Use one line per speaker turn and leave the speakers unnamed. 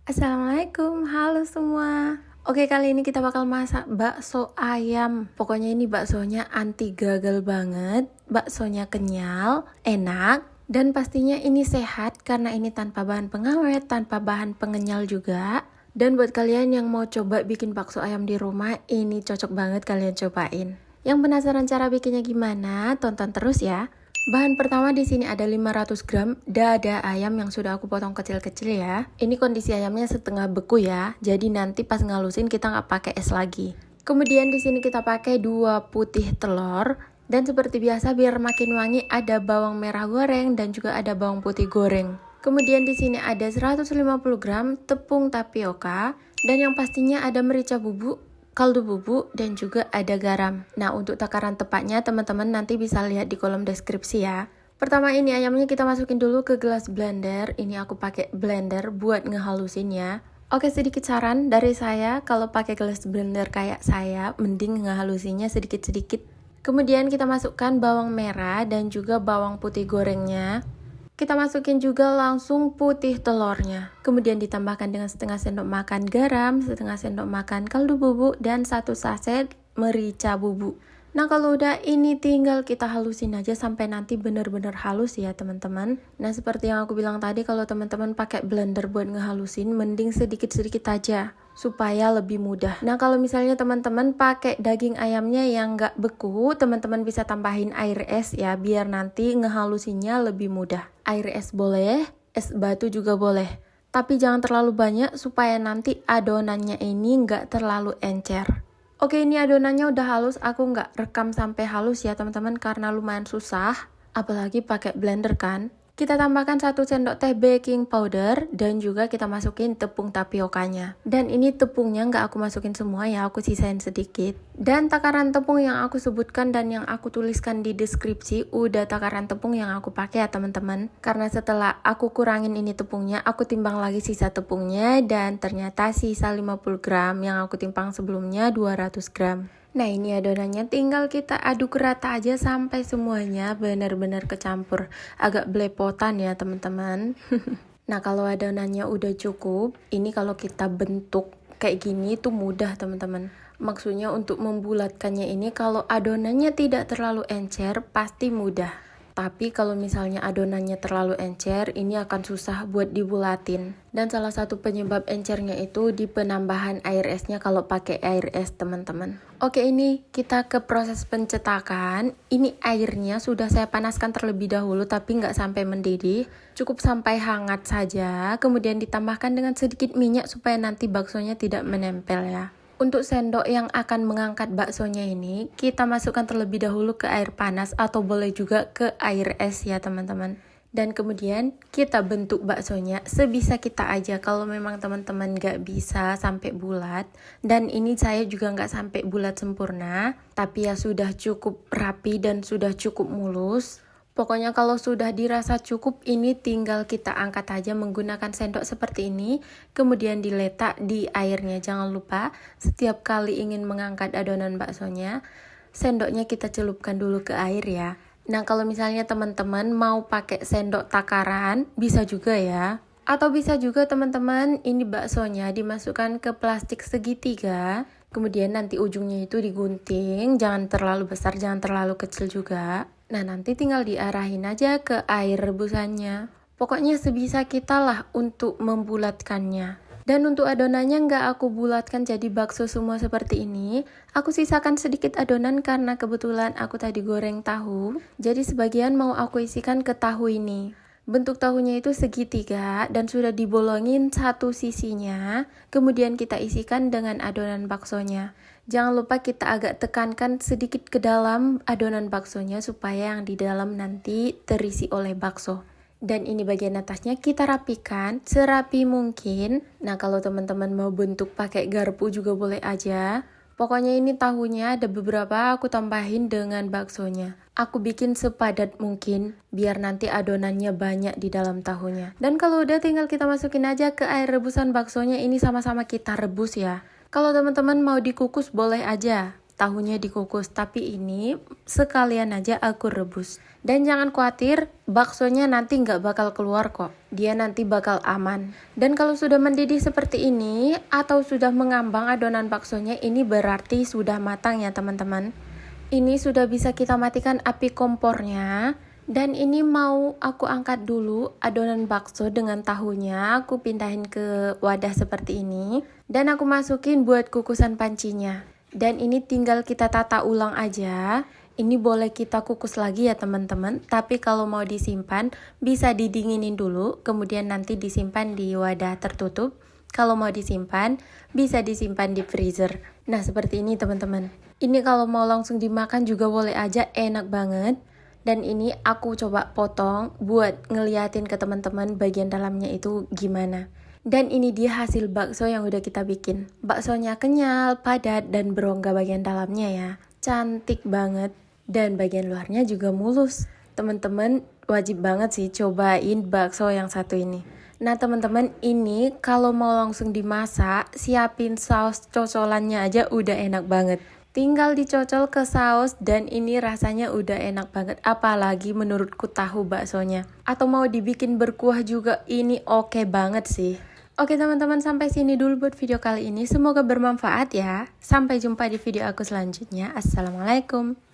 Assalamualaikum, halo semua. Oke, kali ini kita bakal masak bakso ayam. Pokoknya ini baksonya anti gagal banget. Baksonya kenyal, enak, dan pastinya ini sehat karena ini tanpa bahan pengawet, tanpa bahan pengenyal juga. Dan buat kalian yang mau coba bikin bakso ayam di rumah, ini cocok banget kalian cobain. Yang penasaran cara bikinnya gimana? Tonton terus ya. Bahan pertama di sini ada 500 gram dada ayam yang sudah aku potong kecil-kecil ya. Ini kondisi ayamnya setengah beku ya, jadi nanti pas ngalusin kita nggak pakai es lagi. Kemudian di sini kita pakai 2 putih telur. Dan seperti biasa biar makin wangi ada bawang merah goreng dan juga ada bawang putih goreng. Kemudian di sini ada 150 gram tepung tapioka dan yang pastinya ada merica bubuk, kaldu bubuk, dan juga ada garam. Nah, untuk takaran tepatnya teman-teman nanti bisa lihat di kolom deskripsi ya. Pertama ini ayamnya kita masukin dulu ke gelas blender. Ini aku pakai blender buat ngehalusin ya. Oke, sedikit saran dari saya, kalau pakai gelas blender kayak saya, mending ngehalusinnya sedikit-sedikit. Kemudian kita masukkan bawang merah dan juga bawang putih gorengnya. Kita masukin juga langsung putih telurnya. Kemudian ditambahkan dengan setengah sendok makan garam, setengah sendok makan kaldu bubuk, dan 1 saset merica bubuk. Nah, kalau udah ini tinggal kita halusin aja sampai nanti bener-bener halus ya teman-teman. Nah, seperti yang aku bilang tadi, kalau teman-teman pakai blender buat ngehalusin, mending sedikit-sedikit aja supaya lebih mudah. Nah, kalau misalnya teman-teman pakai daging ayamnya yang nggak beku, teman-teman bisa tambahin air es ya, biar nanti ngehalusinnya lebih mudah. Air es boleh, es batu juga boleh. Tapi jangan terlalu banyak supaya nanti adonannya ini nggak terlalu encer. Oke, ini adonannya udah halus, aku nggak rekam sampai halus ya teman-teman karena lumayan susah, apalagi pakai blender kan. Kita tambahkan 1 sendok teh baking powder dan juga kita masukin tepung tapiokanya. Dan ini tepungnya nggak aku masukin semua ya, aku sisain sedikit. Dan takaran tepung yang aku sebutkan dan yang aku tuliskan di deskripsi udah takaran tepung yang aku pakai ya teman-teman. Karena setelah aku kurangin ini tepungnya, aku timbang lagi sisa tepungnya dan ternyata sisa 50 gram yang aku timbang sebelumnya 200 gram. Nah, ini adonannya tinggal kita aduk rata aja sampai semuanya benar-benar kecampur. Agak belepotan ya teman-teman. Nah, kalau adonannya udah cukup, ini kalau kita bentuk kayak gini tuh mudah teman-teman. Maksudnya untuk membulatkannya ini kalau adonannya tidak terlalu encer pasti mudah. Tapi kalau misalnya adonannya terlalu encer, ini akan susah buat dibulatin. Dan salah satu penyebab encernya itu di penambahan air esnya kalau pakai air es teman-teman. Oke, ini kita ke proses pencetakan. Ini airnya sudah saya panaskan terlebih dahulu tapi nggak sampai mendidih. Cukup sampai hangat saja. Kemudian ditambahkan dengan sedikit minyak supaya nanti baksonya tidak menempel ya. Untuk sendok yang akan mengangkat baksonya ini, kita masukkan terlebih dahulu ke air panas atau boleh juga ke air es ya teman-teman. Dan kemudian kita bentuk baksonya sebisa kita aja kalau memang teman-teman gak bisa sampai bulat. Dan ini saya juga gak sampai bulat sempurna, tapi ya sudah cukup rapi dan sudah cukup mulus. Pokoknya kalau sudah dirasa cukup, ini tinggal kita angkat aja menggunakan sendok seperti ini. Kemudian diletak di airnya. Jangan lupa setiap kali ingin mengangkat adonan baksonya, sendoknya kita celupkan dulu ke air ya. Nah, kalau misalnya teman-teman mau pakai sendok takaran, bisa juga ya. Atau bisa juga teman-teman, ini baksonya dimasukkan ke plastik segitiga. Kemudian nanti ujungnya itu digunting, jangan terlalu besar, jangan terlalu kecil juga. Nah, nanti tinggal diarahin aja ke air rebusannya. Pokoknya sebisa kita lah untuk membulatkannya. Dan untuk adonannya nggak aku bulatkan jadi bakso semua seperti ini. Aku sisakan sedikit adonan karena kebetulan aku tadi goreng tahu. Jadi sebagian mau aku isikan ke tahu ini. Bentuk tahunya itu segitiga dan sudah dibolongin satu sisinya. Kemudian kita isikan dengan adonan baksonya. Jangan lupa kita agak tekankan sedikit ke dalam adonan baksonya supaya yang di dalam nanti terisi oleh bakso. Dan ini bagian atasnya kita rapikan serapi mungkin. Nah, kalau teman-teman mau bentuk pakai garpu juga boleh aja. Pokoknya ini tahunya ada beberapa aku tambahin dengan baksonya. Aku bikin sepadat mungkin biar nanti adonannya banyak di dalam tahunya. Dan kalau udah tinggal kita masukin aja ke air rebusan baksonya, ini sama-sama kita rebus ya. Kalau teman-teman mau dikukus boleh aja. tahunya dikukus, tapi ini sekalian aja aku rebus. Dan jangan khawatir, baksonya nanti nggak bakal keluar kok, dia nanti bakal aman. Dan kalau sudah mendidih seperti ini atau sudah mengambang adonan baksonya, ini berarti sudah matang ya teman-teman. Ini sudah bisa kita matikan api kompornya. Dan ini mau aku angkat dulu adonan bakso dengan tahunya, aku pindahin ke wadah seperti ini. Dan aku masukin buat kukusan pancinya. Dan ini tinggal kita tata ulang aja. Ini boleh kita kukus lagi ya teman-teman. Tapi kalau mau disimpan, bisa didinginin dulu, kemudian nanti disimpan di wadah tertutup. Kalau mau disimpan, bisa disimpan di freezer. Nah seperti ini teman-teman. Ini kalau mau langsung dimakan juga boleh aja, enak banget. Dan ini aku coba potong buat ngeliatin ke teman-teman bagian dalamnya itu gimana. Dan ini dia hasil bakso yang udah kita bikin. Baksonya kenyal, padat, dan berongga bagian dalamnya ya. Cantik banget. Dan bagian luarnya juga mulus. Teman-teman wajib banget sih cobain bakso yang satu ini. Nah teman-teman, ini kalau mau langsung dimasak, siapin saus cocolannya aja udah enak banget. Tinggal dicocol ke saus dan ini rasanya udah enak banget. Apalagi menurutku tahu baksonya. Atau mau dibikin berkuah juga, ini oke banget sih. Oke teman-teman, sampai sini dulu buat video kali ini. Semoga bermanfaat ya. Sampai jumpa di video aku selanjutnya. Assalamualaikum.